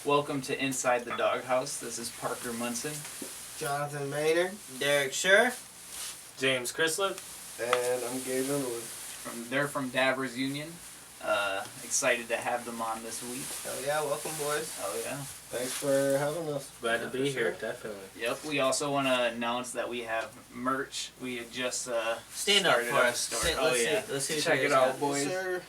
Welcome to Inside the Doghouse. This is Parker Munson. Jonathan Maynard. Derek Scher. James Crislip. And I'm Gabe Underwood. They're from Dabbers Union. Excited to have them on this week. Hell yeah, welcome boys. Oh yeah. Thanks for having us. Glad to be for here, sure. definitely. Yep. We also want to announce that we have merch. We had just Stand up started for our us. store. Let's see what Check you it guys out, got. boys. Sir.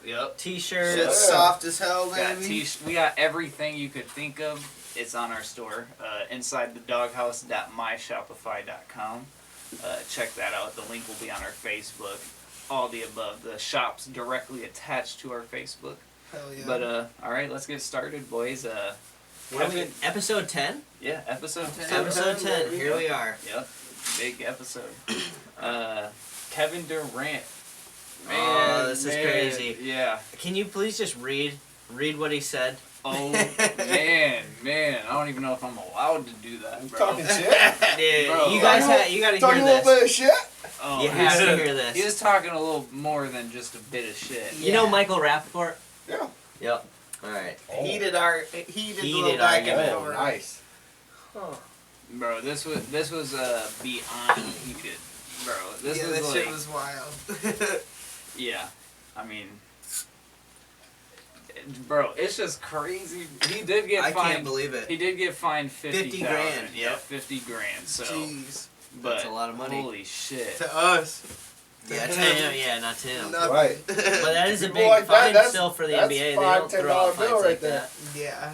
Yep. T-shirt. Shit's soft as hell, baby. We got everything you could think of. It's on our store. InsideTheDoghouse.myshopify.com. Check that out. The link will be on our Facebook. All the above. The shop's directly attached to our Facebook. Hell yeah. But all right, let's get started, boys. Kevin, episode 10? Yeah, episode 10. Episode 10. Here we are. Yep, big episode. Kevin Durant. Oh, this is crazy. Yeah. Can you please just read what he said? Oh man. I don't even know if I'm allowed to do that, bro. Talking shit? Dude, Bro. you guys you gotta Talking hear a little bit this. of shit? Oh, You have to hear this. He was talking a little more than just a bit of shit. You know Michael Rappaport? Yeah. Yep. Alright. Heated Heated little back and argument. Oh, forth. nice. Bro, this was beyond heated. Bro, this yeah, was that like, shit was wild. yeah. I mean, bro, it's just crazy. He did get I fined. can't believe it. He did get fined 50 grand. Yeah, 50 grand. So, Jeez. but That's a lot of money. Holy shit. To us. Yeah, to him. him. Yeah, not to him. Nothing. Right. But that is a People big like that, fine that's- still for the that's NBA. They $5, don't throw out $10 bill fines right like there. that. Yeah.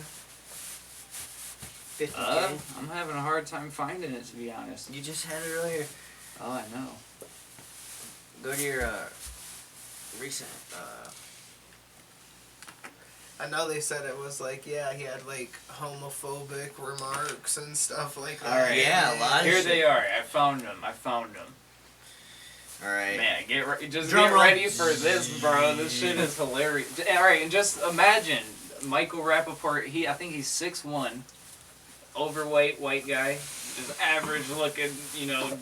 50K. I'm having a hard time finding it, to be honest. You just had it earlier. Oh, I know. Go to your recent. I know they said it was like, yeah, he had like homophobic remarks and stuff like that. All right. Yeah, a lot of Here shit. they are. I found them. All right. Man, get Drum roll. ready for this, bro. This shit is hilarious. All right, and just imagine Michael Rappaport. I think he's 6'1", overweight, white guy, just average looking,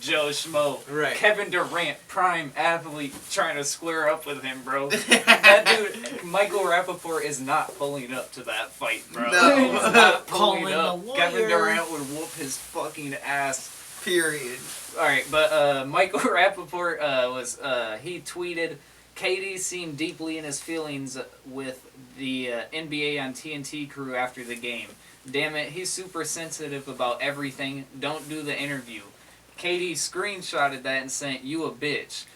Joe Schmo. Right. Kevin Durant, prime athlete, trying to square up with him, bro. That dude, Michael Rappaport, is not pulling up to that fight, bro. No. He's not pulling Calling up. the Kevin lawyer. Durant would whoop his fucking ass. Period. Alright, but Michael Rappaport he tweeted, KD seemed deeply in his feelings with the NBA on TNT crew after the game. Damn it, he's super sensitive about everything. Don't do the interview. KD screenshotted that and sent, you a bitch.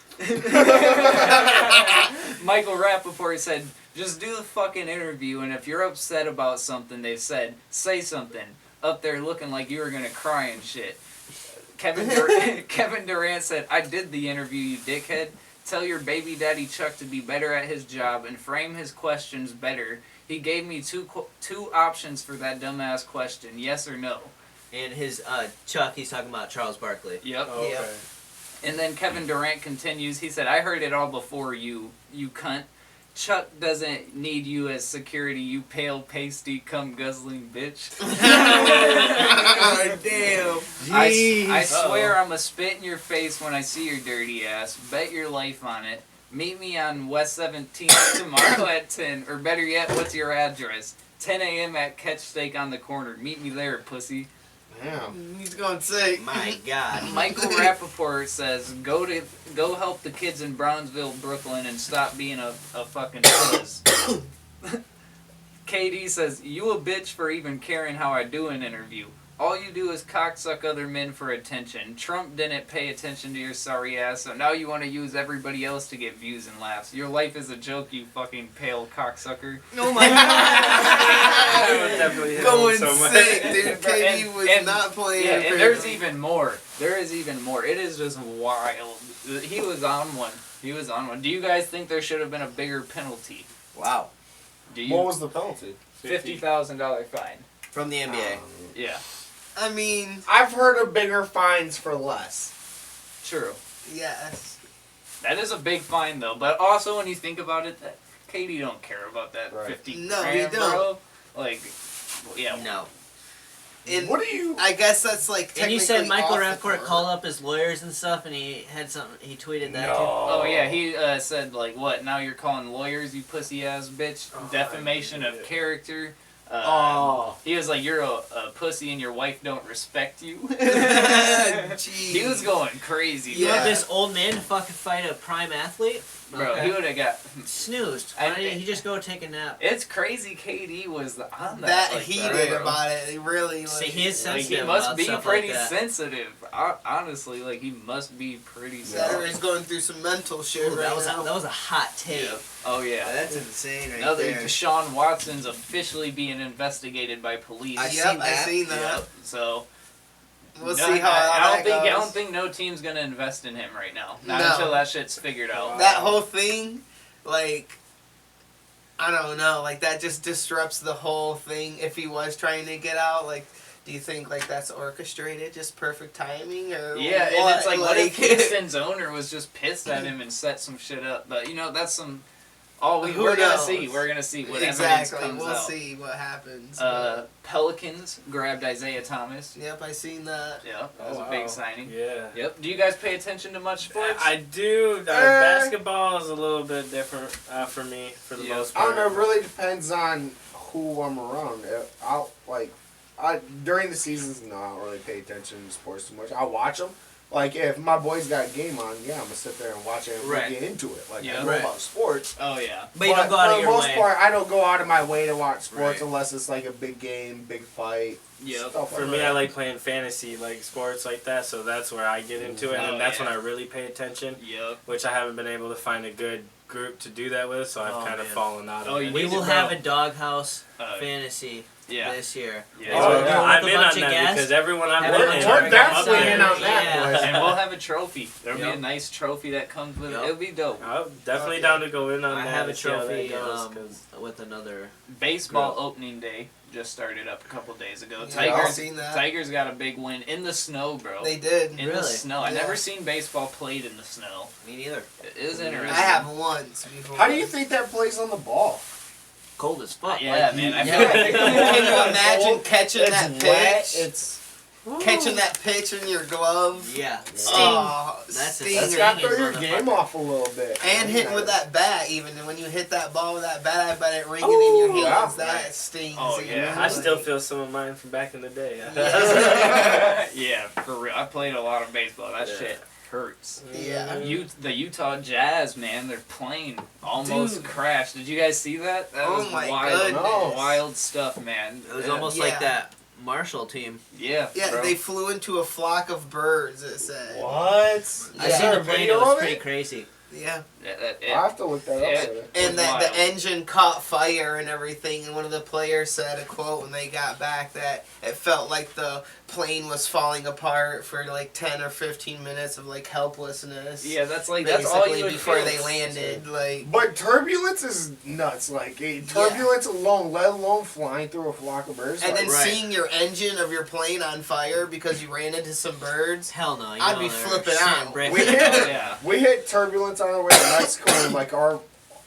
Michael Rappaport said, just do the fucking interview, and if you're upset about something they've said, say something. Up there looking like you were gonna cry and shit. Kevin Durant said, I did the interview, you dickhead. Tell your baby daddy Chuck to be better at his job and frame his questions better. He gave me two options for that dumbass question, yes or no. And his Chuck, he's talking about Charles Barkley. Yep. Oh, okay. Yep. And then Kevin Durant continues, he said, I heard it all before you cunt. Chuck doesn't need you as security, you pale, pasty, cum guzzling bitch. Damn. I swear I'm a spit in your face when I see your dirty ass. Bet your life on it. Meet me on West 17th tomorrow at 10. Or better yet, what's your address? 10 a.m. at Catch Steak on the corner. Meet me there, pussy. Damn. He's going sick. My God. Michael Rappaport says, go help the kids in Brownsville, Brooklyn, and stop being a fucking puss. KD says, you a bitch for even caring how I do an interview. All you do is cocksuck other men for attention. Trump didn't pay attention to your sorry ass, so now you want to use everybody else to get views and laughs. Your life is a joke, you fucking pale cocksucker. Oh my God. That would definitely hit him Going so much. sick, dude. KD was And- not playing. Yeah, fair. and there's even more. There is even more. It is just wild. He was on one. Do you guys think there should have been a bigger penalty? Wow. Do you? What was the penalty? $50,000 fine. From the NBA. Yeah, I mean, I've heard of bigger fines for less. true. yes. That is a big fine though. But also when you think about it, that Katie don't care about that Right. 50 No, grand, he don't. bro. Like, yeah. No. And What do you... I guess that's like And you technically said Michael off the Rappaport court. called up his lawyers and stuff, and he had something. He tweeted that too. Oh yeah, he said like, what? Now you're calling lawyers, you pussy ass bitch. Oh, Defamation I of get it. character. He was like, "You're a pussy and your wife don't respect you." Jeez. He was going crazy. You Yeah. want this old man to fucking fight a prime athlete? Bro, Okay. he would have got. Snoozed. I- Why didn't he just go take a nap? It's crazy. KD was on that. That like heated bro. about it. He really like. See, he is Like, he sensitive must about be stuff pretty like that. sensitive. Honestly, like he must be pretty That sensitive. he's going through some mental shit Ooh, right that was now. a hot take. Yeah. Oh yeah. That's insane right Another there. Deshaun Watson's officially being investigated by police. I Yep, seen I that. seen that. Yep. So We'll no, see how I that don't think goes. I don't think no team's gonna invest in him right now. Not No. until that shit's figured out. That whole thing, like, I don't know, like that just disrupts the whole thing. If he was trying to get out, like, do you think like that's orchestrated, just perfect timing, or Yeah, what? and it's like, what if Houston's owner was just pissed at him and set some shit up? But that's some. Who We're gonna knows? see. We're gonna see what evidence exactly. comes We'll out. see what happens. Pelicans grabbed Isaiah Thomas. Yep, I seen that. Yeah, that was Oh, a big wow. signing. Yeah. Yep. Do you guys pay attention to much sports? I do. Basketball is a little bit different for me, for the most I part. don't know. It really depends on who I'm around. During the seasons, no, I don't really pay attention to sports too much. I watch them. Like if my boys got a game on, yeah, I'm gonna sit there and watch it and Right. get into it. Like Yeah. I know Right. about sports. Oh yeah. But you don't go out for of the your most way. part, I don't go out of my way to watch sports Right. unless it's like a big game, big fight. Yep. Stuff For like me, that. I like playing fantasy, like sports like that, so that's where I get into it, Oh, and that's yeah. when I really pay attention, Yep. which I haven't been able to find a good group to do that with, so I've Oh, kind of man. fallen out of Oh, it. you We need will to, bro. have a doghouse Uh, fantasy yeah. this year. Yeah. Oh, We'll do it yeah. with I'm a in bunch on of that guests. because everyone I've Have been a in, bunch We're of definitely guests in on that, Yeah. boys. And we'll have a trophy. There'll be Yep. a nice trophy that comes with Yep. it. It'll be dope. I'm definitely Okay. down to go in on I that. have a and see how that trophy goes, 'cause with another. Baseball Girl. opening day just started up a couple days ago. Yeah, I've Tigers, seen that. Tigers got a big win in the snow, bro. They did. in the Really? snow. I Yeah. never seen baseball played in the snow. Me neither. It is interesting. I have once before. How do you think that plays on the ball? Cold as fuck. Yeah, man. I yeah. feel like Can you imagine catching It's that wet. pitch? It's Catching that pitch in your glove. Yeah. Oh, That's a- stinger. that's got to throw Stinging your game motherfucker. off a little bit. And hitting with that bat, even and when you hit that ball with that bat, I bet it ringing in your Ooh, hands. yeah. That stings. Oh, even. yeah. I still feel some of mine from back in the day. yeah, for real. I played a lot of baseball. That Yeah. shit hurts. Yeah. The Utah Jazz, man, their plane almost Dude. crashed. Did you guys see that? That Oh was my wild, goodness. wild stuff, man. It was almost like Yeah. that Marshall team. Yeah, Yeah, bro. they flew into a flock of birds. It said. What? I Is seen there the a plane. It video was of pretty it? crazy. Yeah. I have to look that up. Yeah. later. And was that the wild. engine caught fire and everything, and one of the players said a quote when they got back that it felt like the plane was falling apart for like 10 or 15 minutes of like helplessness. Yeah, that's like that's all Basically you would before feel. they landed, like But turbulence is nuts. Like turbulence alone, let alone flying through a flock of birds. and like, then Right. seeing your engine of your plane on fire because you ran into some birds. Hell no. You I'd know be they're flipping shitting out. bricks. We Oh, hit, yeah. we hit turbulence on our way to Mexico, and like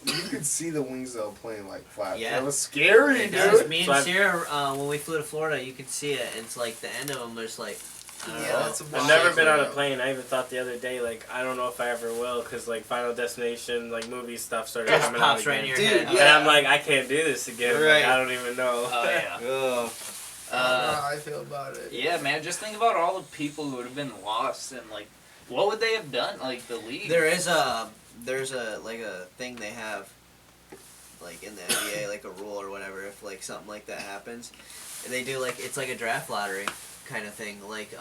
you could see the wings of the plane like flap. Yeah. It was scary, It dude. does. Me So and I've- Sierra, when we flew to Florida, you could see it. It's like the end of them. There's like, I don't Yeah, know. that's I've wild. never been on a plane. I even thought the other day, like, I don't know if I ever will, because, like, Final Destination, like, movie stuff started Just coming out pops right in again. your Dude, head. yeah. And I'm like, I can't do this again. Like, Right. I don't even know. Oh yeah. Ugh. I don't know how I feel about it. Yeah, man. Just think about all the people who would have been lost and like, what would they have done? Like the league. There's a like a thing they have, like in the NBA, like a rule or whatever. If like something like that happens, they do like it's like a draft lottery kind of thing. Like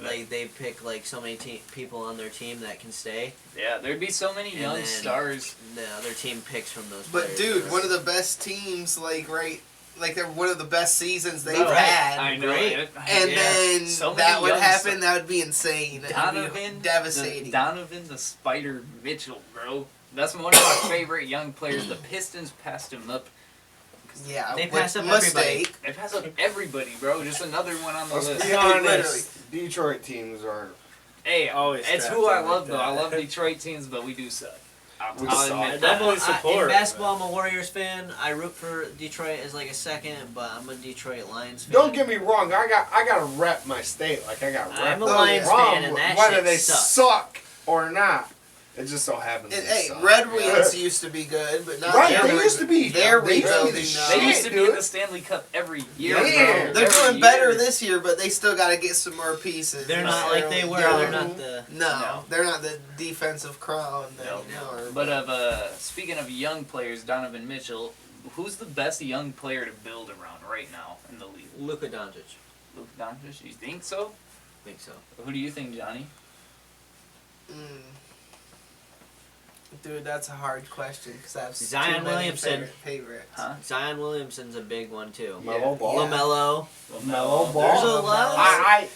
like they pick like so many people on their team that can stay. Yeah, there'd be so many And young then stars. The other team picks from those. But players. dude, one of the best teams, like they're one of the best seasons they've No, had. I know. Great. it. And Yeah. then So many that would young happen, stars. that would be insane. That would be Donovan, devastating. Donovan the Spider Mitchell, bro. That's one of my favorite young players. The Pistons passed him up. Yeah, They with passed up mistake. They passed up everybody, bro. Just another one on the Let's list. be Literally. honest. Detroit teams are. Hey, Always it's trash who I like love though. I that. love Detroit teams, but we do suck. We I'll suck. admit Definitely that. support. In basketball, I'm a Warriors fan. I root for Detroit as like a second, but I'm a Detroit Lions fan. Don't get me wrong. I got to rep my state. Like I got to rep. I'm a them Lions wrong, fan, and that whether shit they sucks. suck or not. It just so happens. Hey, Red Wings used to be good, but not Right, they used to be. They're They used to be the rebuilding now. They used to be in dude. the Stanley Cup every year, Yeah. bro. They're Every doing better year. this year, but they still got to get some more pieces. They're not like they were. young. They're not the. No, they're not the defensive crown No. anymore. But speaking of young players, Donovan Mitchell, who's the best young player to build around right now in the league? Luka Doncic. Luka Doncic? You think so? I think so. Who do you think, Johnny? Dude, that's a hard question because I have Zion too many Williamson. favorites. Huh? Zion Williamson's a big one too. Mellow ball. LaMelo. Mellow ball. There's a lot.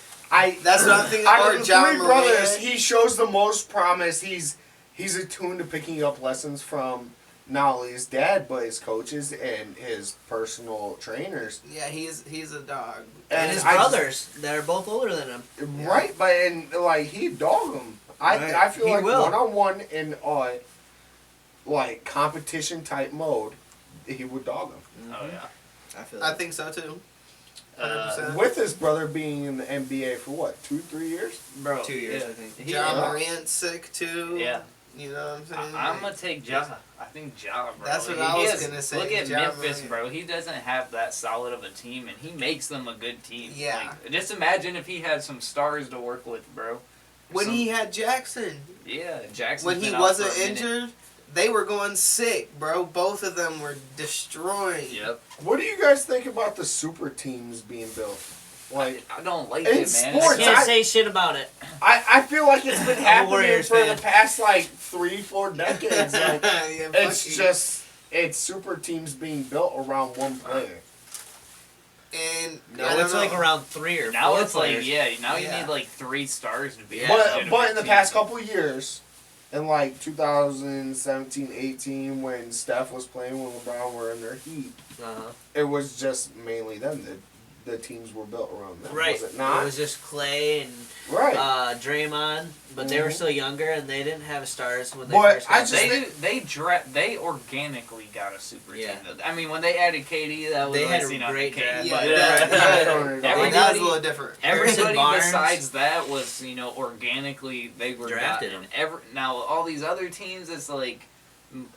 That's what I'm thinking Out about. of the John three brothers, Morant. he shows the most promise. He's attuned to picking up lessons from not only his dad but his coaches and his personal trainers. Yeah, he's a dog. And his I just- brothers that are both older than him. Right, but and like he dog him. Right. I feel He like will. 1-on-1 in like competition type mode, he would dog him. Oh, yeah. I feel. I think so too. 100%. With his brother being in the NBA for what, 2-3 years? Bro, 2 years, yeah. I think. John Yeah. Morant's sick too. Yeah. You know what I'm saying? I'm going to take Ja. I think Ja, bro. That's what He I was has- gonna say, Look at Ja Memphis, Morant. bro. He doesn't have that solid of a team, and he makes them a good team. Yeah. Like, just imagine if he had some stars to work with, bro. When he had Jackson, Yeah, Jackson. when he wasn't injured, they were going sick, bro. Both of them were destroying. Yep. What do you guys think about the super teams being built? Like, I don't like In it, man. sports, I can't say shit about it. I feel like it's been I'm a happening Warriors for fan. the past like 3-4 decades. Like, Yeah, it's fuck you. just super teams being built around one player. And No, I don't it's know. like around 3 or 4 Now it's players. like, yeah, now you Yeah. need like 3 stars to be a Yeah. But legitimate in the team. past couple years, in like 2017-18, when Steph was playing, when LeBron were in their heat, Uh-huh. it was just mainly them. The teams were built around them. Right. Was it not? It was just Clay and Right. Draymond, but they were Mhm. still younger and they didn't have stars when they But first I got just there. They organically got a super Yeah. team. Though. I mean, when they added KD, that was They had a icing on the great cake. draft. Yeah, But, that- Everybody- that was a little different. Emerson everybody Barnes. besides that was, organically they were Drafted gotten. him. Now all these other teams, it's like,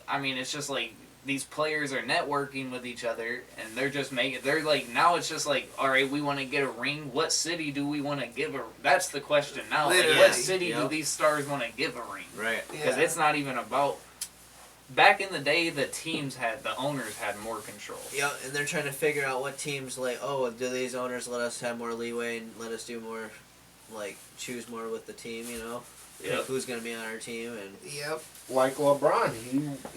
I mean, it's just like these players are networking with each other, and they're just making. They're like now it's just like, all right, we want to get a ring. What city do we want to give a? That's the question now. Like, Literally. what city do Yep. these stars want to give a ring? Right. Because Yeah. it's not even about. Back in the day, the owners had more control. Yeah, and they're trying to figure out what teams do these owners let us have more leeway and let us do more, choose more with the team, Yep. Pick who's gonna be on our team, and Yep. Like LeBron,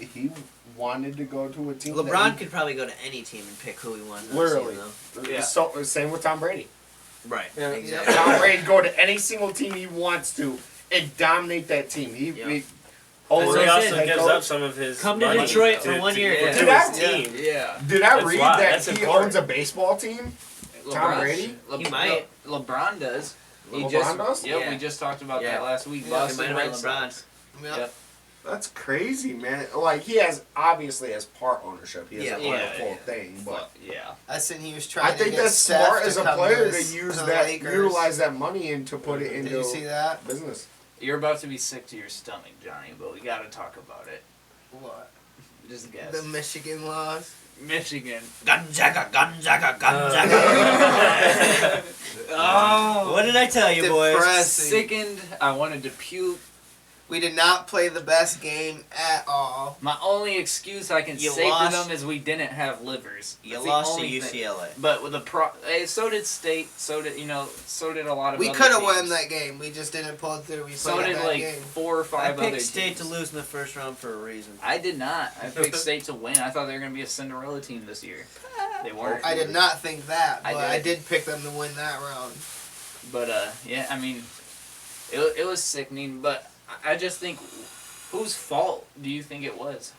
he wanted to go to a team. that LeBron he- could probably go to any team and pick who he wants. on Literally. his team, Yeah. So same with Tom Brady. though. Right. Yeah. Exactly. Tom Brady go to any single team he wants to and dominate that team. Yeah. So he That's also it. gives up some of his Come to money Detroit for 1 year. to Did I- his team. Yeah. Did I That's read why- that that's he important. owns a baseball team? Tom Brady? He might. LeBron does. LeBron does? Yep, Yeah. we just talked about Yeah. that last week. Yeah, It Boston might have Red been LeBron. Sox. Yep. Yep. That's crazy, man. Like he has obviously has part ownership. He doesn't Yeah. own Yeah, the full yeah. thing, but Yeah. I seen he was trying I to think get that's Steph smart to as a come player to this- use the that, Lakers. utilize that money and to put it Did into you see that? business. You're about to be sick to your stomach, Johnny, but we gotta talk about it. What? Just guess. The Michigan loss. Michigan. Gonzaga, Gonzaga, Gonzaga. Oh. What did I tell you, boys? Depressing. Sickened. I wanted to puke. We did not play the best game at all. My only excuse I can You say lost. for them is we didn't have livers. You That's the lost to only thing. UCLA. But with so did State. So did a lot of. We other could have teams. won that game. We just didn't pull it through. We So played did that like game. 4 or I 5 other picked State teams. to lose in the first round for a reason. I did not. I picked State to win. I thought they were gonna be a Cinderella team this year. They weren't. I did not think that, I but did. I did pick them to win that round. But yeah, I mean, it was sickening. But I just think, whose fault do you think it was?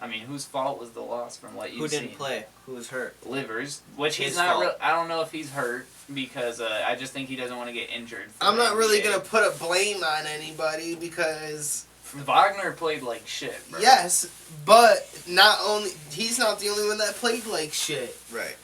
I mean, whose fault was the loss from what you've Who seen? didn't play? Who was hurt? Livers, which he's His not. fault. I don't know if he's hurt because I just think he doesn't want to get injured. for I'm the not really NBA. gonna put a blame on anybody because Wagner played like shit, bro. yes, but he's not the only one that played like shit. Right.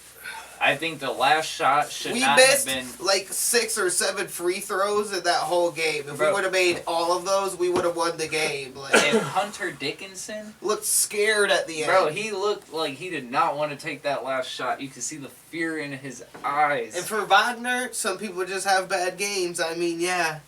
I think the last shot should We not missed have been. like 6 or 7 free throws in that whole game. If we Bro. would have made all of those, we would have won the game. Like, If Hunter Dickinson, looked scared at the end. bro, he looked like he did not want to take that last shot. You could see the fear in his eyes. And for Wagner, some people just have bad games. I mean, yeah.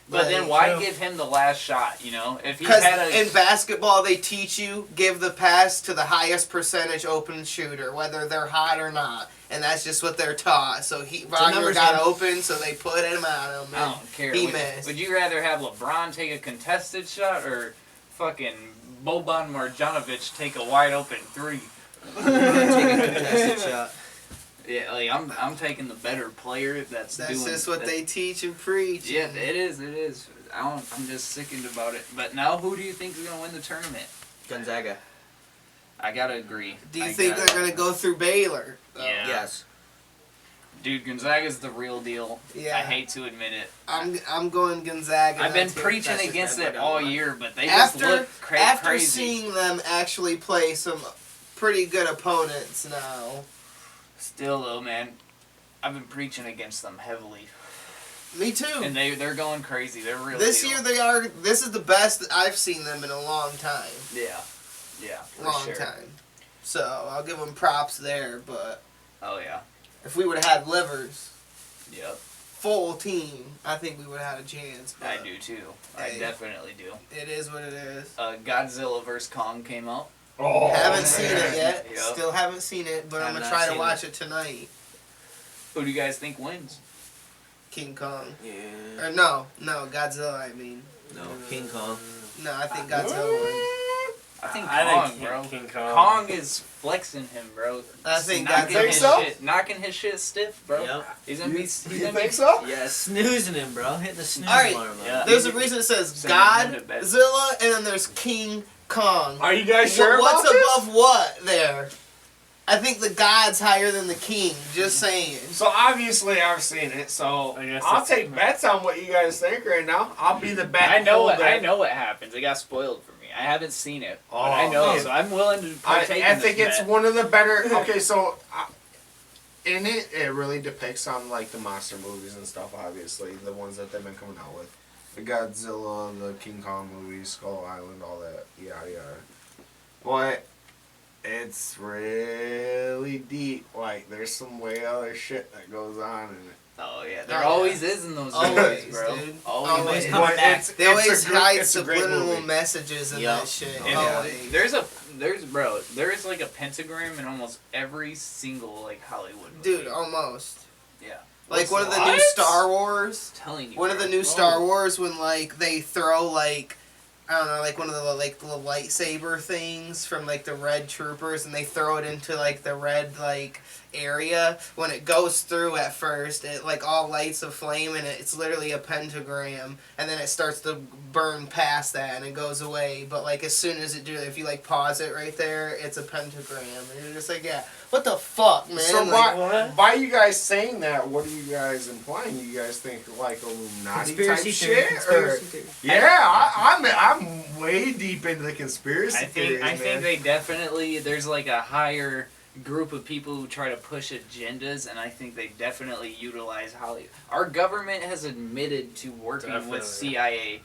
But then Like, why true. give him the last shot? You know, if he Because had a in basketball, they teach you give the pass to the highest percentage open shooter, whether they're hot or not, and that's just what they're taught. So Wagner numbers got game. open, so they put him on him. I don't care. He would, missed. would you rather have LeBron take a contested shot or fucking Boban Marjanovic take a wide open three? Take a contested shot. Yeah, like I'm taking the better player that's doing. That's just what they teach and preach. Yeah, it is. It is. I'm just sickened about it. But now, who do you think is gonna win the tournament? Gonzaga. I gotta agree. Do you think they're gonna go through Baylor? Yeah. Yes. Dude, Gonzaga's the real deal. Yeah. I hate to admit it. I'm going Gonzaga. I've been That's it. preaching That's just against bad it by all Gonzaga. year, but they just look After crazy. seeing them actually play some pretty good opponents now. Still though, man, I've been preaching against them heavily, Me too. and they're going crazy. They're really This year they are. This is the best I've seen them in a long time. Yeah, for Long sure. time. So I'll give them props there. But Oh yeah, if we would have had Livers, yep. full team, I think we would have had a chance. But I do too. I Hey. definitely do. It is what it is. Godzilla vs Kong came out. Oh, Haven't seen it yet. Yep. Still haven't seen it, but I'm Have gonna not try to seen watch it tonight. Who do you guys think wins? King Kong. Yeah. Or no, Godzilla. I mean, No, King Kong. no, I think Godzilla wins. I think I Kong, think bro. King Kong. Kong is flexing him, bro. I think knocking Godzilla- his Think so? shit, knocking his shit stiff, bro. Yep. He's gonna be. He's You gonna think be, so? Yeah, snoozing him, bro. Hit the snooze Alright. alarm. on Yeah. him. There's a reason it says Send him to bed. Godzilla, and then there's King Kong. Are you guys sure What's about this? above what there? I think the God's higher than the King. Just saying. So obviously I've seen it, so I guess I'll that's- take bets on what you guys think right now. I'll be the bet. I know what holder. what happens. It got spoiled for me. I haven't seen it, but Oh, I know, man. so I'm willing to partake. I in think this it's bet. one of the better. Okay, so in it, it really depicts on like the monster movies and stuff. Obviously, the ones that they've been coming out with, the Godzilla, the King Kong movies, Skull Island, all that. Yada yada. But it's really deep. Like there's some way other shit that goes on in it. Oh yeah, there Oh, yeah. always is in those Always, movies, bro. dude. Always. Always. Coming But back. it's They always a great, hide it's a great subliminal movie. messages in Yup. that shit. And Always. there's like a pentagram in almost every single like Hollywood movie. Dude, almost. Yeah. Like one of the What? new Star Wars. I'm telling you. One of bro. the new Star Wars when like they throw like I don't know, like one of the like little lightsaber things from like the red troopers and they throw it into like the red like area. When it goes through at first, it like all lights a flame and it's literally a pentagram and then it starts to burn past that and it goes away. But like as soon as it do if you like pause it right there, it's a pentagram. And you're just like, yeah, what the fuck, man? So Like, what? by you guys saying that, what are you guys implying? You guys think like Illuminati Conspiracy type theory. shit? Conspiracy Or, theory. yeah, I'm way deep into the conspiracy I theories, think man. they definitely there's like a higher group of people who try to push agendas, and I think they definitely utilize Hollywood. Our government has admitted to working Definitely. with CIA.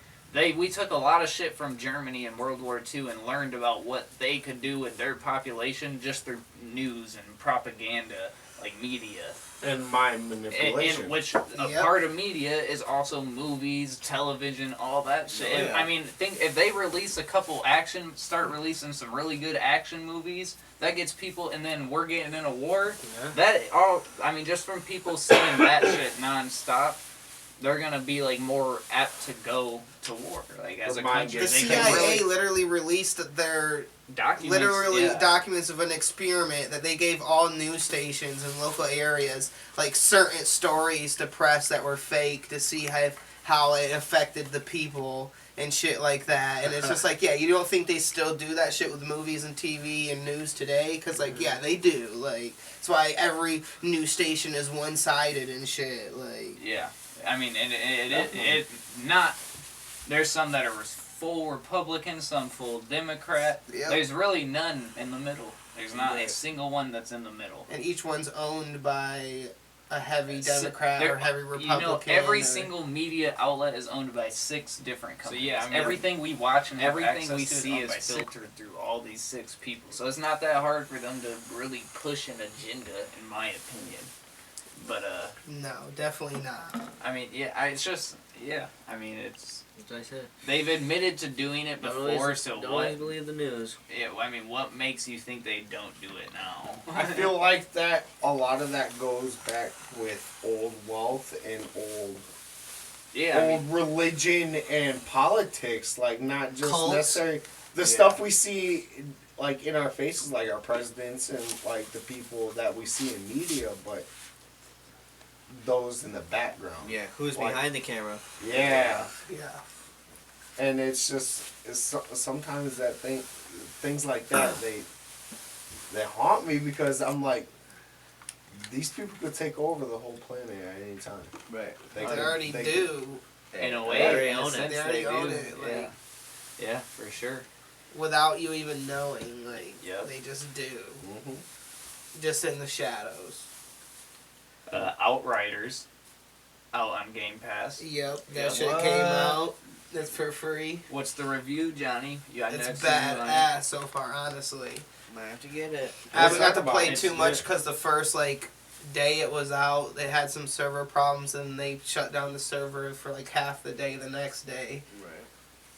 We took a lot of shit from Germany in World War II and learned about what they could do with their population just through news and propaganda, like media. and mind manipulation. In which a Yep. part of media is also movies, television, all that shit. Oh, yeah. I mean, think if they release a couple start releasing some really good action movies, that gets people, and then we're getting in a war. Yeah. That all, I mean, just from people seeing that shit nonstop, they're gonna be like more apt to go to war, like as The a mind country. the gets- They CIA can really literally released their documents, literally yeah. documents of an experiment that they gave all news stations in local areas like certain stories to press that were fake to see how it affected the people and shit like that. And it's just like, yeah, you don't think they still do that shit with movies and TV and news today? Because like, yeah, they do. Like, that's why every news station is one-sided and shit. Like, Yeah, I mean, and it not. There's some that are full Republican, some full Democrat. Yep. There's really none in the middle. There's not a Right. single one that's in the middle. And each one's owned by a heavy So Democrat there- or heavy Republican. You know, every or- single media outlet is owned by 6 different So, companies. yeah, I mean, everything we watch and everything everything we we see see is is filtered through all these 6 people. So it's not that hard for them to really push an agenda, in my opinion. But No, definitely not. I mean, I mean, it's That's what I said. they've admitted to doing it before. So don't what? always believe the news. Yeah, I mean, what makes you think they don't do it now? I feel like that a lot of that goes back with old wealth and old religion and politics, like not just Cults. necessarily the stuff we see like in our faces, like our presidents and like the people that we see in media, but those in the background. Yeah, who's Like- behind the camera? Yeah. Yeah. And it's just sometimes that things like that they haunt me because I'm like, these people could take over the whole planet at any time. Right. They could- already they do. In a They way, already in a own it. sense, They already they own do. it, like- yeah. Yeah, for sure. Without you even knowing, like, Yep. they just do. Mm-hmm. Just in the shadows. Outriders, out on Game Pass. Yep, that Yeah. shit What? came out. It's for free. What's the review, Johnny? You got It's next review on it? badass so far, honestly. Might have to get it. I haven't got talk to about play it. too It's much good. because the first day it was out, they had some server problems and they shut down the server for half the day the next day Right.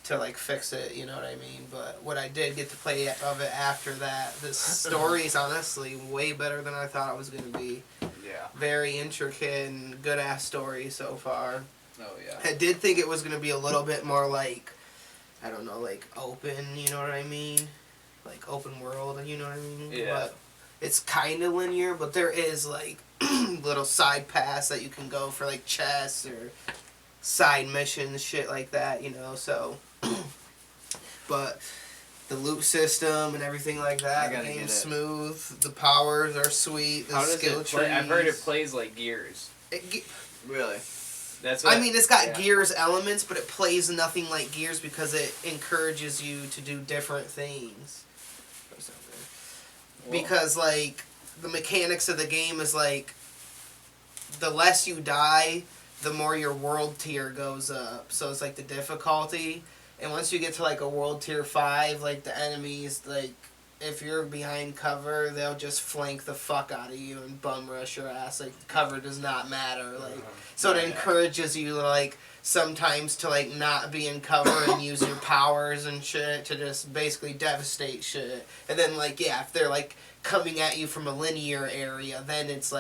to fix it. You know what I mean? But what I did get to play of it after that, the story's honestly way better than I thought it was gonna be. Yeah. Very intricate and good ass story so far. Oh yeah. I did think it was gonna be a little bit more I don't know, open, you know what I mean? Open world, you know what I mean? Yeah. But it's kind of linear, but there is little side paths that you can go for chests or side missions, shit like that, you know, so. But the loot system and everything like I that, the gotta game's get it. smooth, the powers are sweet, the How does skill it play? I've heard it trees. plays like Gears. Really? That's what I mean, it's got yeah. Gears elements, but it plays nothing like Gears because it encourages you to do different things. Well, Because, the mechanics of the game is, the less you die, the more your world tier goes up. So it's, the difficulty. And once you get to, a world tier 5, the enemies, if you're behind cover, they'll just flank the fuck out of you and bum rush your ass. Cover does not matter. So it Yeah. encourages you to sometimes to not be in cover and use your powers and shit to just basically devastate shit. And then if they're coming at you from a linear area, then it's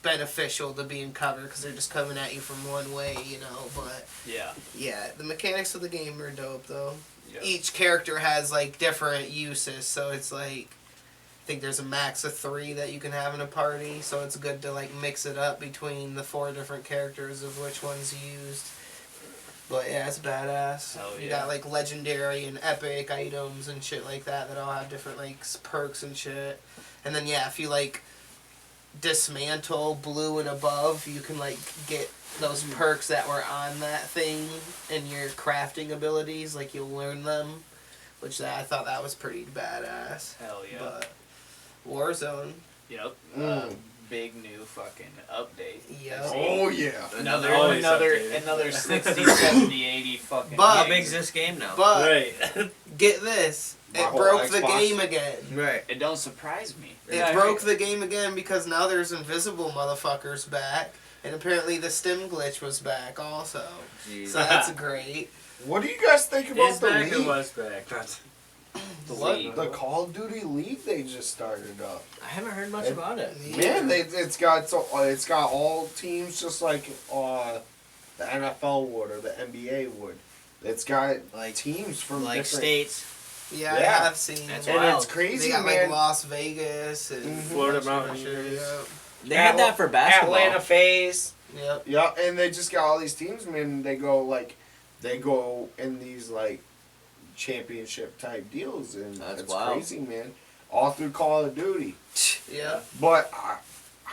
beneficial to be in cover because they're just coming at you from one way, you know. But Yeah. yeah, the mechanics of the game are dope though. Yeah. Each character has different uses, so it's I think there's a max of 3 that you can have in a party, so it's good to mix it up between the 4 different characters of which one's used. But yeah, it's badass. Hell You yeah. got legendary and epic items and shit like that that all have different perks and shit. And then yeah, if you dismantle blue and above, you can get those perks that were on that thing in your crafting abilities, you'll learn them, which I thought that was pretty badass. Hell yeah. But Warzone, Yep. Mm. Big new fucking update. yep. Oh yeah. Always Another updated. 60, 70, 80 fucking. But- How gigs. big's this game now? But Right. get this, My it whole broke the Xbox. game again. Right. It don't surprise me. It Yeah, broke the game again because now there's invisible motherfuckers back, and apparently the stim glitch was back also. Jeez. So that's great. What do you guys think about Is the back or league? was back? The What? league. The Call of Duty League they just started up. I haven't heard much about it. Man, it's got all teams just like the NFL would or the NBA would. It's got teams from different States. Yeah, Yeah. I have seen. That's and wild. it's crazy, They got man. Las Vegas and Mhm. Florida bunch of Mountaineers. shit, They had that for basketball. Atlanta FaZe. Yep. Yeah, and they just got all these teams, man. They go in these championship type deals, and That's it's wild. crazy, man. All through Call of Duty. Yep. But I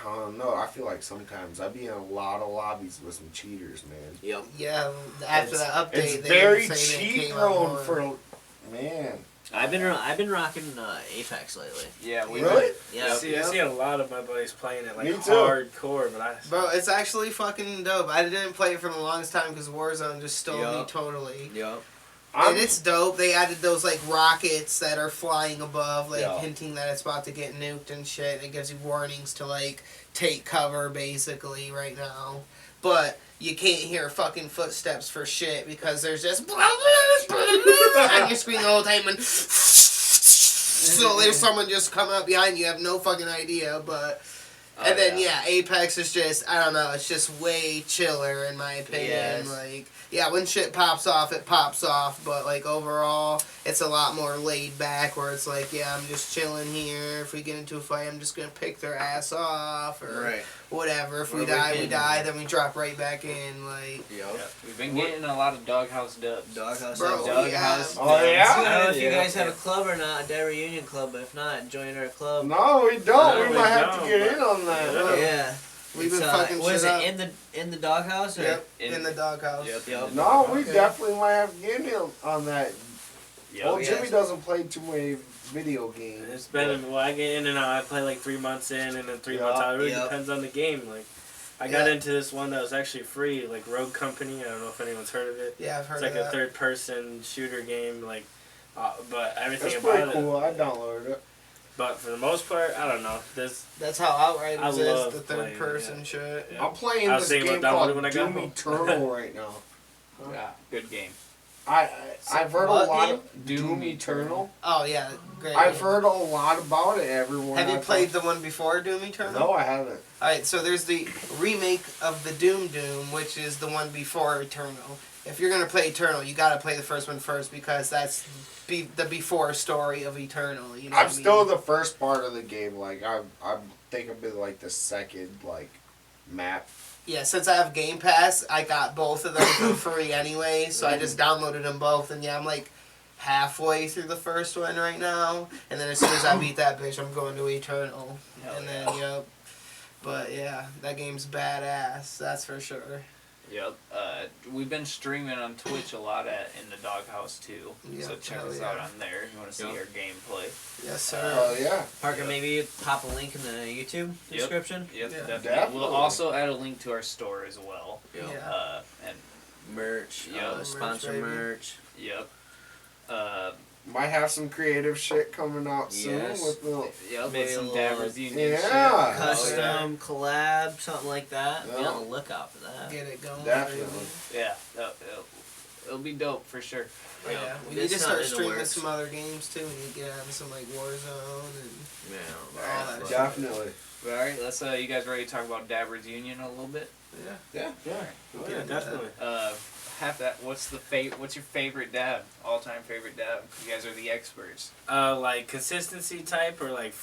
don't know. I feel like sometimes I be in a lot of lobbies with some cheaters, man. Yep. Yeah. After It's- that update, it's they very say they cheat came out prone more. for man. I've been rocking Apex lately. Yeah, we Really? Yeah. I see a lot of my buddies playing it like Me too. hardcore, but Bro, it's actually fucking dope. I didn't play it for the longest time because Warzone just stole me Yup. totally. Yup. And it's dope. They added those like rockets that are flying above, like Yeah. hinting that it's about to get nuked and shit. It gives you warnings to like take cover basically right now. But you can't hear fucking footsteps for shit because there's just on your screen the whole time and so there's someone just coming up behind you. You have no fucking idea, but and then Apex is just I don't know, it's just way chiller in my opinion. Yes. Like when shit pops off, it pops off, but like overall it's a lot more laid back where it's like, I'm just chilling here. If we get into a fight, I'm just gonna pick their ass off or whatever. If we die, we die, then we drop right back in, like We've been getting a lot of doghouse dubs. Doghouse. Bro, Doghouse. Oh, yeah? I don't know if you guys have a club or not, a Dead Reunion Club, but if not, join our club. No, we don't. No, we we might have to don't, get but- in on that. Yeah. We've been It's, fucking what is shit it, up. in the doghouse? Or? Yep, in the doghouse. Yep. No, we Okay. definitely might have to get in on that. Well, yes. Jimmy doesn't play too many video games. it's been I get in and out. I play like 3 months in and then 3 months out. It really depends on the game. Like I got into this one that was actually free, like Rogue Company. I don't know if anyone's heard of it. Yeah, I've heard It's like of a that. third-person shooter game, like, but everything That's about pretty cool. it. I downloaded it. But for the most part, I don't know. There's That's how Outriders I is, love the third playing, person yeah. shit. Yeah. I'm playing I was this thinking game about called downloading when I got Doom home. Eternal right now. Yeah, good game. I've heard a What lot game? of Doom Eternal. Oh yeah, great. I've heard a lot about it. Everyone. Have you I've played talked- the one before Doom Eternal? No, I haven't. Alright, so there's the remake of the Doom, which is the one before Eternal. If you're gonna play Eternal, you gotta play the first one first because that's the before story of Eternal. You know I'm what I mean? still the first part of the game. Like I think I've been like the second map. Yeah, since I have Game Pass, I got both of them for free anyway, so I just downloaded them both, and I'm like halfway through the first one right now, and then as soon as I beat that bitch, I'm going to Eternal, and then, but yeah, that game's badass, that's for sure. Yep. We've been streaming on Twitch a lot in the Doghouse too. Yeah, So check hell us yeah. out on there if you want to see our gameplay. Yes, sir. Oh yeah. Parker, maybe pop a link in the YouTube description. Yep, Yeah. definitely. Definitely. We'll also add a link to our store as well. Yeah. And Merch, Yeah. sponsor Merch, baby. merch. yep. Might have some creative shit coming out soon Yes. with the. Yep. Maybe With some a Dabbers little- Union Yeah. shit. Custom collab, something like that. Be Yeah. on the lookout for that. Get it going. Definitely. baby. Yeah. It'll be dope for sure. Yeah, we It's need to not start in the streaming works. some other games too. We need to get on some like Warzone and Yeah. all that shit. Definitely. All right. Let's. You guys ready to talk about Dabbers Union a little bit? Yeah. Yeah. we yeah, can do definitely. Have that. What's your favorite dab? All-time favorite dab? You guys are the experts. Like consistency type or like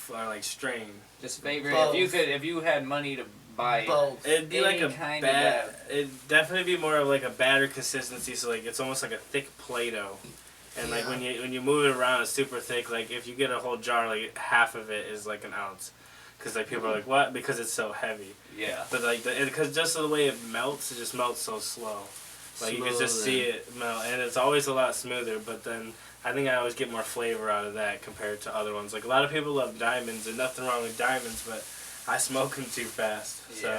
strain. Just favorite. Both. If you had money to buy Both. It'd be like Any a kind of bad. dab. It'd definitely be more of like a batter consistency. So like it's almost like a thick Play-Doh, and like Yeah. when you move it around, it's super thick. Like if you get a whole jar, like half of it is like an ounce, because like people are like what? Because it's so heavy. Yeah. But like because just the way it melts, it just melts so slow. Like you can just see it melt, and it's always a lot smoother. But then I think I always get more flavor out of that compared to other ones. Like a lot of people love diamonds, and nothing wrong with diamonds, but I smoke them too fast, so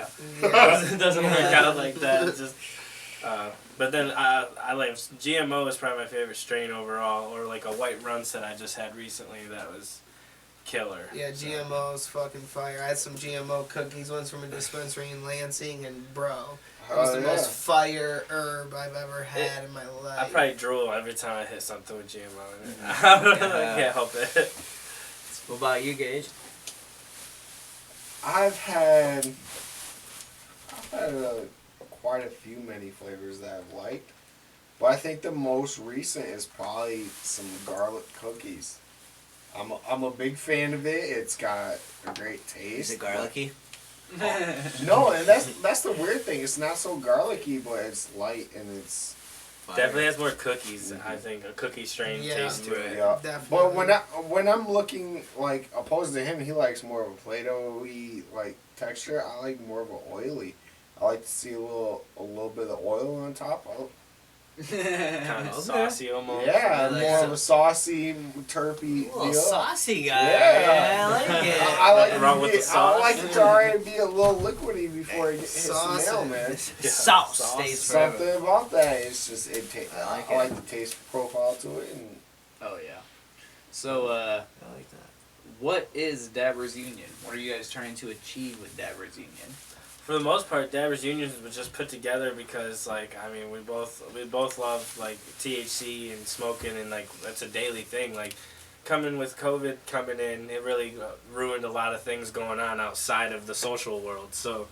Yeah. it doesn't work out like that. It's just, but then I like GMO is probably my favorite strain overall, or like a white runs that I just had recently that was killer. Yeah, GMO's fucking fire. I had some GMO cookies once from a dispensary in Lansing, and bro, that was the most fire herb I've ever had in my life. I probably drool every time I hit something with GMO in it. I can't help it. What about you, Gage? I've had quite a few many flavors that I've liked, but I think the most recent is probably some garlic cookies. I'm a big fan of it. It's got a great taste. Is it garlicky? No, and that's the weird thing. It's not so garlicky, but it's light and it's Definitely has more cookies. I think a cookie strain Yeah. taste to it. yeah. Definitely. But when I'm looking like opposed to him, he likes more of a Play-Doh-y like texture. I like more of a oily. I like to see a little bit of oil on top. Kind of saucy almost. Yeah, like more some- of a saucy, terpy A little deal. saucy guy. Yeah. I like it. I like Nothing wrong it with to the be, I sauce. like it to already be a little liquidy before it hits the Sauce. nail, man. Yeah, Sauce sauce. stays forever. Something about that. It's just I like I like it. the taste profile to it, and Oh yeah. So I like that. what is Dabbers Union? What are you guys trying to achieve with Dabbers Union? For the most part, Dabbers Union was just put together because, like, I mean, we both love like THC and smoking, and like that's a daily thing. Like, coming with COVID coming in, it really ruined a lot of things going on outside of the social world. So,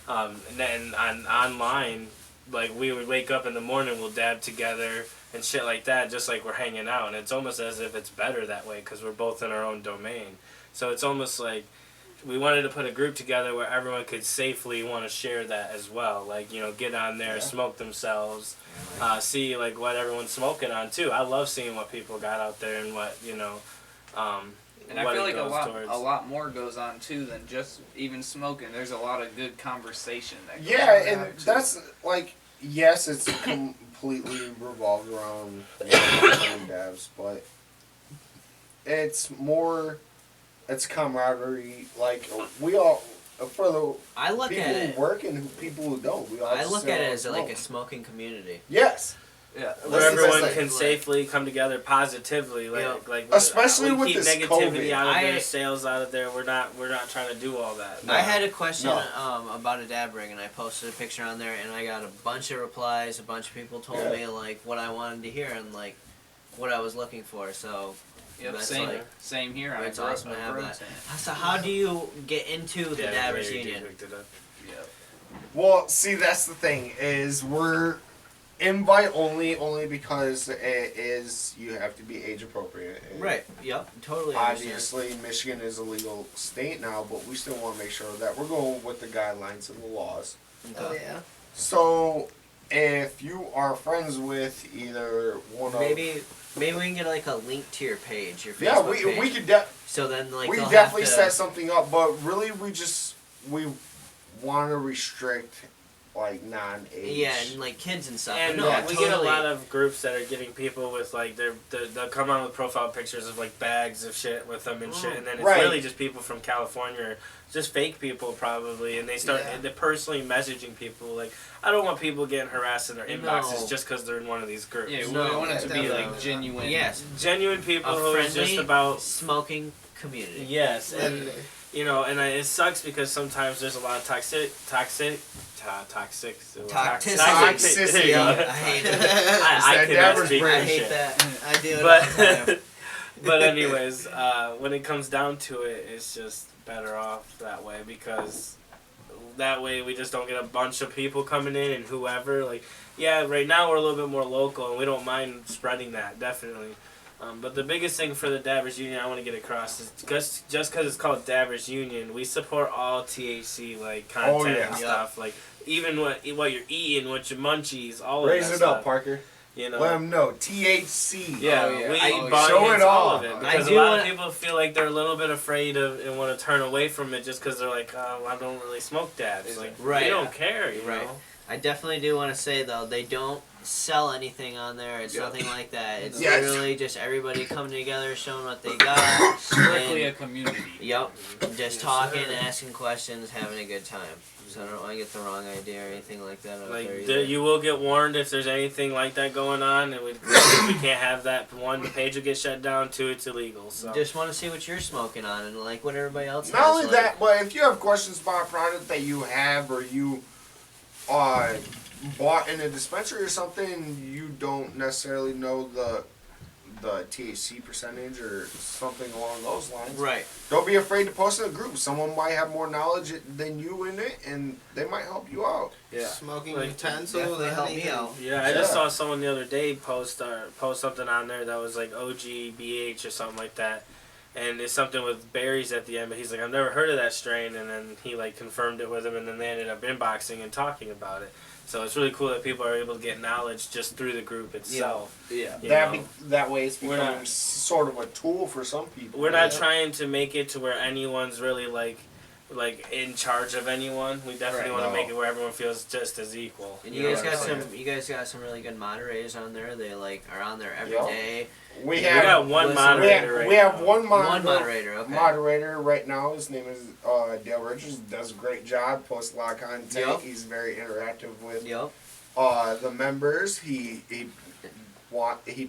and then online, like we would wake up in the morning, we'll dab together and shit like that, just like we're hanging out, and it's almost as if it's better that way because we're both in our own domain. So it's almost like we wanted to put a group together where everyone could safely want to share that as well. Like, you know, get on there, smoke themselves, see like what everyone's smoking on too. I love seeing what people got out there and what, you know, And I what feel it like a goes lot more goes on too than just even smoking. There's a lot of good conversation that goes yeah, on and there, too. that's like yes, it's completely revolved around doing dabs, but it's more. It's camaraderie. Like we all, for the I look people at who it. work and people who don't, we all. I just look sit at it around as and like a smoke. smoking community. Yes, Yeah. where That's the everyone best can thing. safely come together positively, like Yeah. like Especially we with keep this negativity COVID. out of I- there, sales out of there. We're not trying to do all that. No. I had a question No. about a dab ring, and I posted a picture on there, and I got a bunch of replies. A bunch of people told Yeah. me like what I wanted to hear and like what I was looking for. So Yep, that's same, like, same here. it's I grew awesome up- to I have grew that. up saying it. So how do you get into the Yeah, Dabbers Ray Union? picked it up. Yep. Well, see, that's the thing is we're invite only because it is you have to be age appropriate. And Right. Yep. Totally. Understand. Obviously, Michigan is a legal state now, but we still want to make sure that we're going with the guidelines and the laws. Oh Okay. yeah. So, if you are friends with either one Maybe we can get like a link to your page, your Facebook yeah, we page. could So then like we they'll definitely have to, set something up, but really we want to restrict like non-age. Yeah, and like kids and stuff. And no, we get a totally. lot of groups that are giving people with like they'll come on with profile pictures of like bags of shit with them and shit, and then it's Right. really just people from California, or just fake people probably, and they start Yeah. they're personally messaging people like, I don't want people getting harassed in their inboxes No. just because they're in one of these groups. Yeah, we No, want it to be definitely. like genuine. Yes. Genuine people A who are friendly just about smoking community. yes, and Literally. you know, and it sucks because sometimes there's a lot of toxic. Toxicity. There you go. I hate it. I that cannot Dabbers speak brand I for hate shit. that. I do it all the time. But but anyways, when it comes down to it, it's just better off that way because that way we just don't get a bunch of people coming in and whoever. Like, yeah, right now we're a little bit more local and we don't mind spreading that, definitely. But the biggest thing for the Dabbers Union I want to get across is just because it's called Dabbers Union, we support all THC like content yeah. and Yeah. stuff. Like even what you're eating, what your munchies, all Raise of that it stuff. up, Parker. You know. Let them know THC. Yeah, Oh, yeah. we I- eat oh, bun show hits, it all all. of it. I Because a do lot of wanna- people feel like they're a little bit afraid of and want to turn away from it just because they're like, oh, I don't really smoke dabs. Like, Right. we don't care, you Right. know? I definitely do want to say though, they don't sell anything on there. It's Yeah. nothing like that. It's Yeah, it's- literally just everybody coming together, showing what they got. Strictly a and, community. yep, just Yes, talking, sir. asking questions, having a good time. So I don't want to get the wrong idea or anything like that out there Like, either. you will get warned if there's anything like that going on, and we can't have that. One, the page will get shut down. Two, it's illegal. So Just want to see what you're smoking on and like what everybody else has. Not only like, that, but if you have questions about a product that you have or you bought in a dispensary or something, you don't necessarily know the THC percentage or something along those lines. Right. Don't be afraid to post in a group. Someone might have more knowledge than you in it, and they might help you out. yeah. Smoking Like, utensil. definitely that help ain't me it. out. Yeah, I just Yeah. saw someone the other day post something on there that was like OGBH or something like that, and it's something with berries at the end. But he's like, I've never heard of that strain, and then he like confirmed it with him, and then they ended up inboxing and talking about it. So it's really cool that people are able to get knowledge just through the group itself. Yeah. You That know? that way it's We're becoming not- sort of a tool for some people. We're not Yeah. trying to make it to where anyone's really like like in charge of anyone. We definitely want to No. make it where everyone feels just as equal. And You you guys know got what I'm some. You guys got some really good moderators on there. They like are on there every Yep. day. We We have got one listen, moderator right we have now. one One moderator. Okay. moderator right now. His name is Dale Richards. Does a great job. Posts a lot of content. Yep. He's very interactive with Yep. the members. He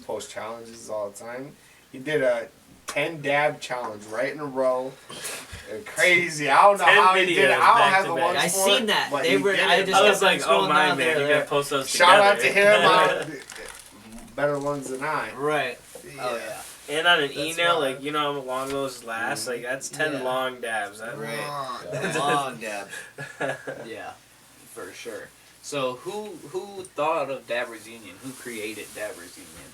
posts challenges all the time. He did a 10 dab challenge right in a row. Crazy. I don't know 10 how he did it. videos I don't back have to the back. ones I for seen it, that. but They he were. did I it. just I was kept on like, oh scrolling my down man, there. you gotta post those Shout out to together. him. Better lungs than I. Right. Oh yeah. And on an That's email, wild. like, you know how long those last? Like, that's 10 Yeah. long dabs. That, Right. Long dab. Yeah, for sure. So who thought of Dabbers Union? Who created Dabbers Union?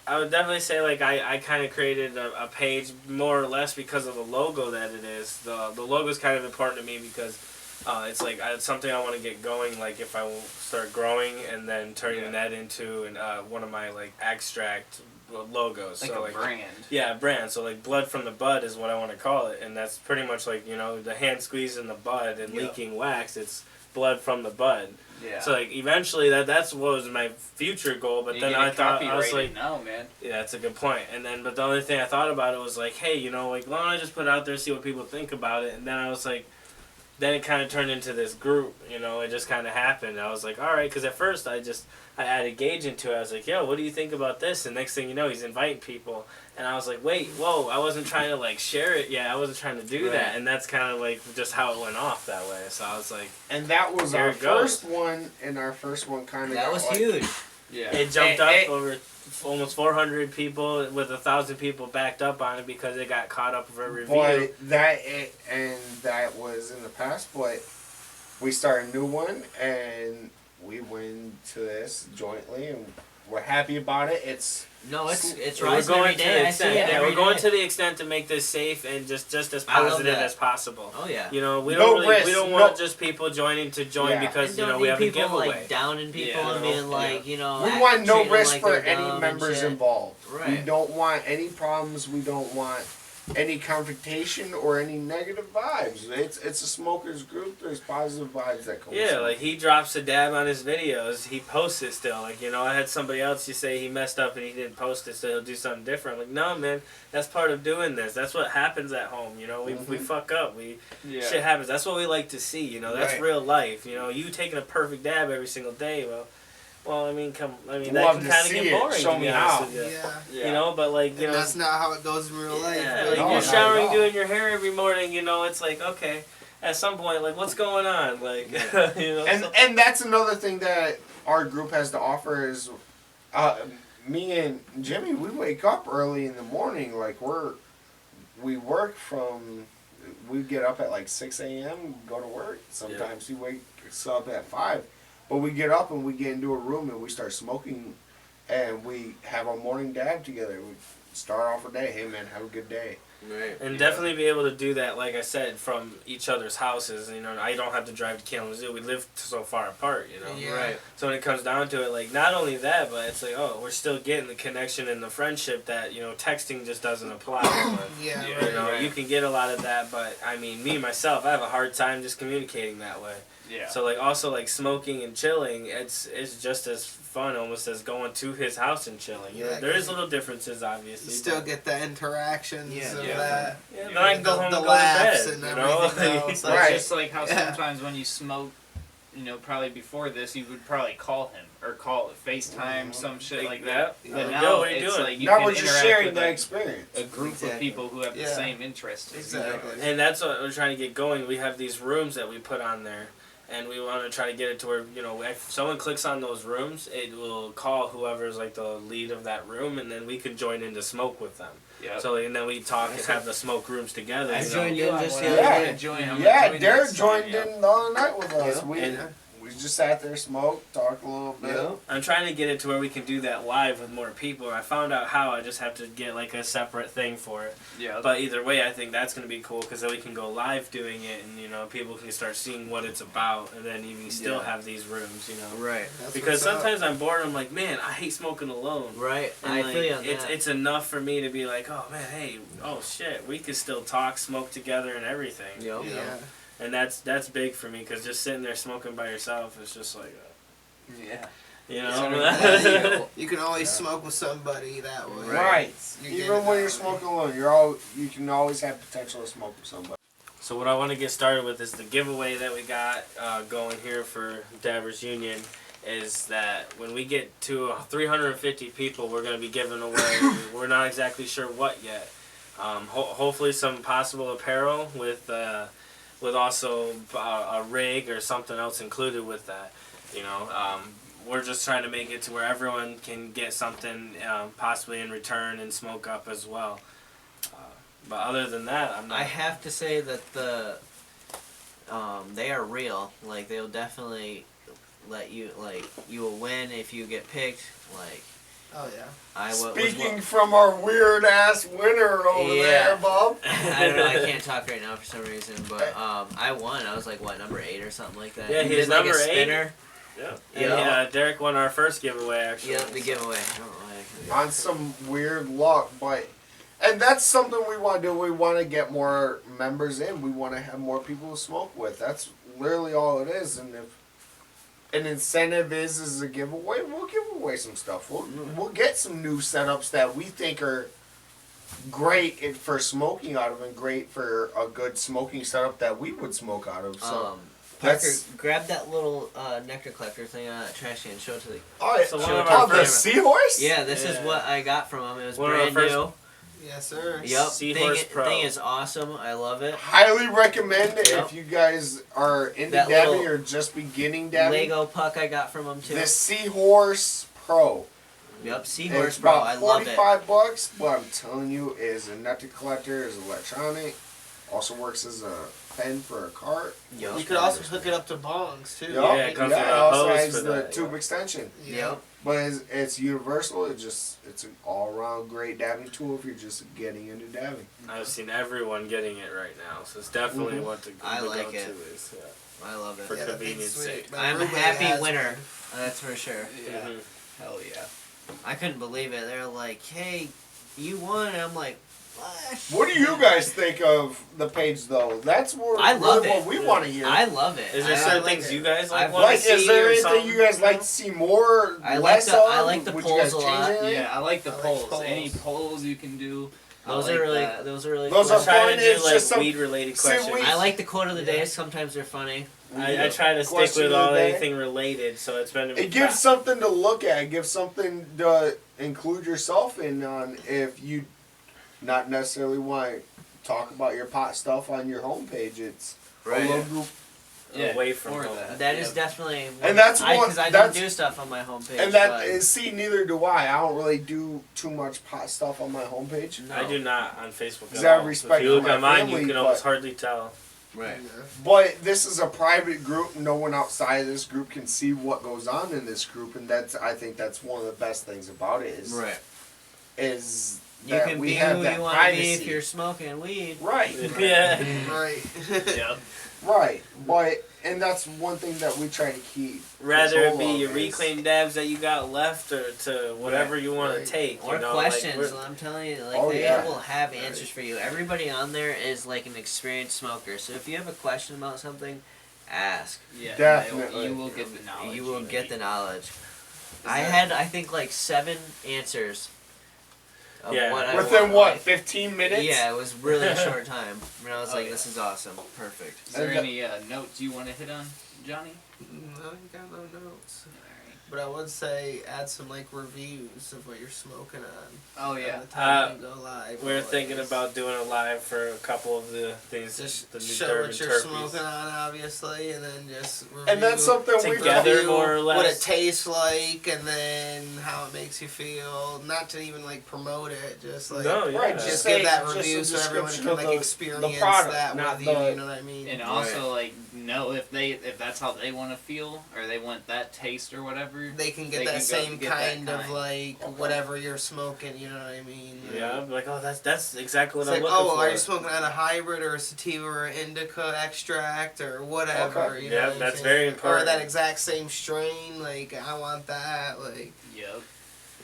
I would definitely say, like, I kind of created a page more or less because of the logo that it is. The logo is kind of important to me because it's like it's something I want to get going, like, if I will start growing and then turning that into one of my, like, extract logos. Like so, a like, brand. Yeah, brand. So, like, blood from the bud is what I want to call it. And that's pretty much like, you know, the hand squeezing the bud and leaking wax. It's blood from the bud. Yeah. So, like, eventually that's what was my future goal. But You then get I it thought, I was copyrighted like, now, man. yeah, that's a good point. And then, but the only thing I thought about it was like, hey, you know, like, why don't I just put it out there, see what people think about it? And then I was like, then it kind of turned into this group, you know, it just kind of happened. I was like, all right, because at first I added Gage into it. I was like, yo, what do you think about this? And next thing you know, he's inviting people. And I was like, wait, whoa, I wasn't trying to, like, share it. Yeah, I wasn't trying to do Right. that. And that's kind of, like, just how it went off that way. So I was like, And that was There our it goes. first one, and our first one kind of That was huge. Yeah. it jumped Hey, up over almost 400 people with 1,000 people backed up on it because it got caught up for a review. But that was in the past. But we started a new one, and we went to this jointly, and we're happy about it. It's No, it's We're rising going every to day. the I see extent. it Yeah, every we're going day. to the extent to make this safe and just as I love positive that. as possible. Oh yeah. You know, we No don't really, risk, we don't no- want just people joining to join Yeah. because And you don't know we need have a people giveaway. like downing people Yeah. and being like, you know, we want no treating them risk like for they're dumb any and members shit. involved. We Right. don't want any problems. We don't want any confrontation or any negative vibes. It's a smokers group. There's positive vibes that come. with Yeah, smoking. like he drops a dab on his videos, he posts it still. Like, you know, I had somebody else you say he messed up and he didn't post it, so he'll do something different. Like, no, man, that's part of doing this. That's what happens at home. You know, we fuck up. Shit happens. That's what we like to see. You know, that's Right. real life. You know, you taking a perfect dab every single day. Well, I mean, that Love can to kind of see get it. boring. Show to be me honest how. with you. Yeah. You know, but like, you And know, that's not how it goes in real life. yeah, Like, like No, you're not at showering, all. doing your hair every morning. You know, it's like, okay, at some point, like, what's going on? Like, you know, And that's another thing that our group has to offer is, me and Jimmy, we wake up early in the morning. Like we work we get up at like 6 a.m. go to work. Sometimes he wakes up at 5, but we get up and we get into a room and we start smoking, and we have a morning dab together. We start off our day. Hey man, have a good day. Right. and definitely be able to do that, like I said, from each other's houses. You know, I don't have to drive to Kalamazoo. We live so far apart, you know. Yeah. Right. So when it comes down to it, like, not only that, but it's like, oh, we're still getting the connection and the friendship that, you know, texting just doesn't apply. Yeah, Yeah. right. You know, Right. you can get a lot of that, but I mean, me myself, I have a hard time just communicating that way. Yeah. So like, also like smoking and chilling, it's just as fun almost as going to his house and chilling. You know, Yeah, there is 'cause little differences, obviously. You still but- get the interactions Yeah. of Yeah. that. Yeah, then I can go The- home the and go to laughs bed. and You know, everything else. It's Right. just like how Yeah. sometimes when you smoke, you know, probably before this, you would probably call him or call FaceTime, some shit like that. Yeah. But Yo, now what are you it's doing? like you Now can we're just interact sharing with that like experience. a group of Exactly. people who have the Yeah. same interests. as you Exactly. guys. And that's what we're trying to get going. We have these rooms that we put on there, and we want to try to get it to where, you know, if someone clicks on those rooms, it will call whoever's like the lead of that room, and then we can join in to smoke with them. Yeah. So and then we talk and have the smoke rooms together. I you know. joined in just the I'm other Yeah. gonna day. join. I'm Yeah, gonna join Derek next joined time, in the other night with us. Yeah. We And- we just sat there, smoked, talked a little bit. Yeah. I'm trying to get it to where we can do that live with more people. I found out how. I just have to get like a separate thing for it. Yeah. But either way, I think that's going to be cool because then we can go live doing it, and you know, people can start seeing what it's about, and then you can still have these rooms, you know. Right. That's Because what's up. sometimes I'm bored. I'm like, man, I hate smoking alone. Right. And I like, feel you on that. it's enough for me to be like, oh man, hey, oh shit, we could still talk, smoke together, and everything. Yep. You know? Yeah. And that's big for me because just sitting there smoking by yourself is just like, Yeah. you Yeah. know. You can always smoke with somebody that way. Right. You get Even it when that you're way. smoking alone, you can always have potential to smoke with somebody. So what I want to get started with is the giveaway that we got going here for Dabbers Union. Is that when we get to 350 people, we're going to be giving away. We're not exactly sure what yet. Hopefully some possible apparel with also a rig or something else included with that. You know, we're just trying to make it to where everyone can get something possibly in return and smoke up as well. But other than that, I'm not. I have to say that they are real. Like they'll definitely let you you will win if you get picked. Like Oh yeah. Speaking from our weird ass winner over there, Bob. I don't know. I can't talk right now for some reason, but I won. I was like what, number 8 or something like that. Yeah, You he was did, like, number a 8. spinner. Yeah. Yeah. And Derek won our first giveaway actually. Yeah, the giveaway. I don't know why. On some weird luck, and that's something we want to do. We want to get more members in. We want to have more people to smoke with. That's literally all it is. And if an incentive is a giveaway, we'll give away some stuff. We'll get some new setups that we think are great for smoking out of and great for a good smoking setup that we would smoke out of. So Parker, that's grab that little nectar collector thing on that trash can and show it to the... So one of our the first- seahorse. Yeah, this is Yeah. what I got from him. It was One of our brand first- new. Yes, sir. Yep. Seahorse Pro. Thing is awesome. I love it. Highly recommend it Yep. if you guys are into That dabbing little or just beginning dabbing. Lego puck I got from him too. The Seahorse Pro. Yep, It's Seahorse Pro. I about love it. $45, but I'm telling you, is a nectar collector, is electronic. Also works as a pen for a cart. Yep. You could also hook it up to bongs too. Yup. Yeah, it comes Yeah, with it a also hose has for the that, tube yeah. extension. Yep. But it's universal. It's an all-around great dabbing tool if you're just getting into dabbing. I've seen everyone getting it right now, so it's definitely what the I the like go-to it. is. I love it. For that thing's convenience sweet. sake. My I'm a roommate happy has winner. one. That's for sure. Yeah. Mhm. Hell yeah. I couldn't believe it. They're like, "Hey, you won," and I'm like, "What?" What do you guys think of the page, though? That's what, I love really it. what we want to hear. I love it. Is there I certain like things it. you guys I've want to Like, see is there or anything something? you guys like to see more, I like less the- of? I like the Would you guys polls a change lot. anything? Yeah, I like the I like polls. polls. Any polls you can do. I Those like are really. that. Those are really. Those cool. are I'm trying fun. to do It's like just some- weed-related See, questions. we- I like the quote of the day. Yeah. Sometimes they're funny. I try to stick Question with of the all day. anything related, so it's been. It gives something to look at. It gives something to include yourself in on if you not necessarily want to talk about your pot stuff on your homepage. It's a little group. away from for home. that. That is definitely. And that's one- because I that's- don't do stuff on my homepage. And that but- is, see, neither do I. I don't really do too much pot stuff on my homepage. No. I do not on Facebook Because at I all. respect If you look my on mine, family, you can but- almost hardly tell. Right. Yeah. But this is a private group. No one outside of this group can see what goes on in this group, and I think that's one of the best things about it. Right. Is You that can we be have who that you want to be privacy. if you're smoking weed. Right. Yeah. Right. Yep. Right. And that's one thing that we try to keep. Rather it control be of your is- reclaimed dabs that you got left, or to whatever you want Right. to take. Or you know, questions. Like I'm telling you, like Oh, they yeah. will have answers for you. Everybody on there is like an experienced smoker. So if you have a question about something, ask. Yeah, Definitely. You will get the knowledge. You will you get need. the knowledge. Is I that- had, I think, like 7 answers. Of Yeah. what I Within want, what, like- 15 minutes? Yeah, it was really a short time. And I was Oh, like, yeah. this is awesome. Perfect. Is there And any notes you want to hit on, Johnny? No, you got no notes. But I would say add some like reviews of what you're smoking on. Oh yeah. By the time you go live. we're or thinking whatever. about doing a live for a couple of the things. Just the new show Durban what you're turkeys. smoking on, obviously, and then just review, And that's something we Together, review more or less. what it tastes like, and then how it makes makes you feel. Not to even like promote it, just like No, yeah. Right, just say- give that just a review so everyone description can of like the experience product, that not with you. the- You know what I mean? And also, like, know if that's how they want to feel, or they want that taste or whatever. They can get They that can same get that kind of kind. like Okay. whatever you're smoking. You know what I mean? Yeah, I'm like, oh, that's exactly what It's I'm like, looking oh, for. are you smoking on a hybrid or a sativa or an indica extract or whatever? Okay. You know Yeah, what I'm that's saying? very Or important. that exact same strain. Like, I want that. Like, Yep.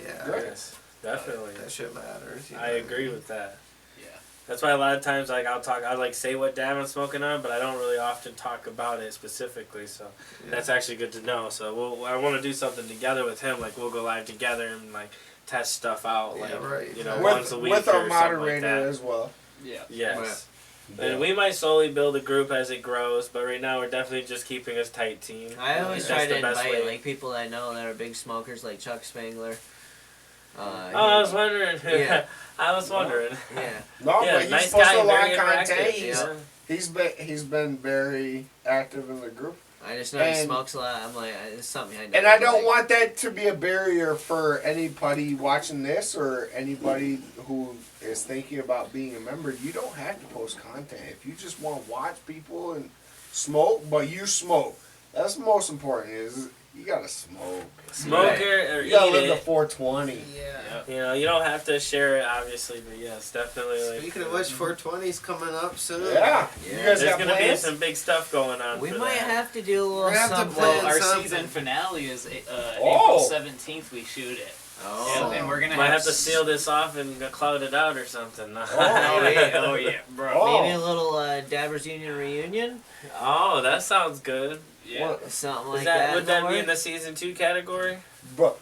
yeah, Right. Yes, definitely. that shit matters. You know I what agree mean? with that. Yeah. That's why a lot of times, like, I like say what dab I'm smoking on, but I don't really often talk about it specifically. So that's actually good to know. So I want to do something together with him. Like, we'll go live together and like test stuff out. Like, Yeah, right. you know, With- once a week with or our something like moderator that. as well. Yeah. Yes. And we might slowly build a group as it grows, but right now we're definitely just keeping a tight team. I always That's try to the best invite way. like people I know that are big smokers, like Chuck Spangler. Oh, I was wondering. Yeah. I was wondering. Yeah. No, Yeah, but he's nice supposed guy, to very like content. interactive. He's been very active in the group. I just know he And- smokes a lot. I'm like, it's something I know. And I don't want that to be a barrier for anybody watching this or anybody who is thinking about being a member. You don't have to post content. If you just want to watch people and smoke, but you smoke. That's the most important is you gotta smoke. Smoke it or You gotta eat live the it. 420. Yeah. Yep. You know, you don't have to share it, obviously, but yes, definitely. Like, Speaking of which, 420's coming up soon. Yeah. Yeah. You guys there's got gonna be plans? some big stuff going on. We for might that. have to do a little We have to something. plan Our something. season finale is Oh. April 17th. We shoot it. Oh. Yep, and we're gonna Might have to s- seal this off and cloud it out or something. Oh yeah, bro. Oh. Maybe a little Dabbers Union reunion, Oh, that sounds good. Yeah. What? something Is like that that. would that be Lord. in the season 2 category? Brought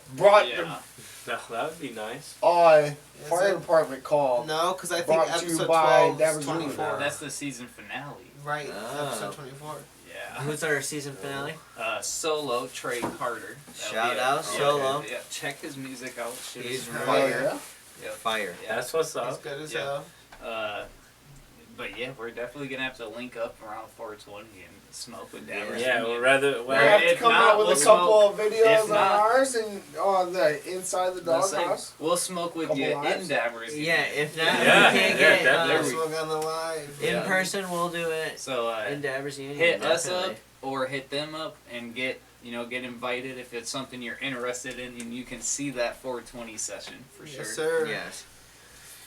Yeah. No, that would be nice. fire it? department call. No, because I think Brought to you episode by 12 Dabbers is 24. Union. That's the season finale. Right, Oh. episode 24. Yeah. Who's our season finale? Solo Trey Carter. That'll Shout be out, it. Solo. Yeah. Check his music out. Shit He's is Oh, Fire. yeah? Fire. Yeah. That's what's He's up. good as Yeah. hell. But yeah, we're definitely gonna have to link up around 420 and smoke with Dabbers. Yeah, Union. we'll rather. We Well, Well, have to if come not, out with we'll a couple of If videos on not- ours and on the inside the Let's say doghouse. we'll smoke with Couple you lives. in Dabbers. Yeah, Union. if not, Yeah, we can't yeah, get definitely. Smoke on the live. in Yeah. person. We'll do it So in Dabbers Union. hit us definitely. up or hit them up and get invited if it's something you're interested in, and you can see that 420 session for sure. Yes, sir. Yes.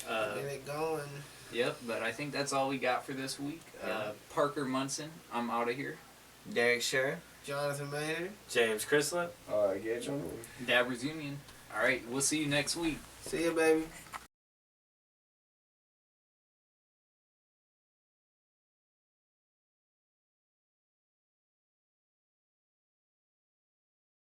Get it going. Yep, but I think that's all we got for this week. Yeah. Parker Munson, I'm out of here. Derek Sher. Jonathan Maynard. James Chrislett. Gage on the roof. Dabbers Union. All right, we'll see you next week. See ya, baby.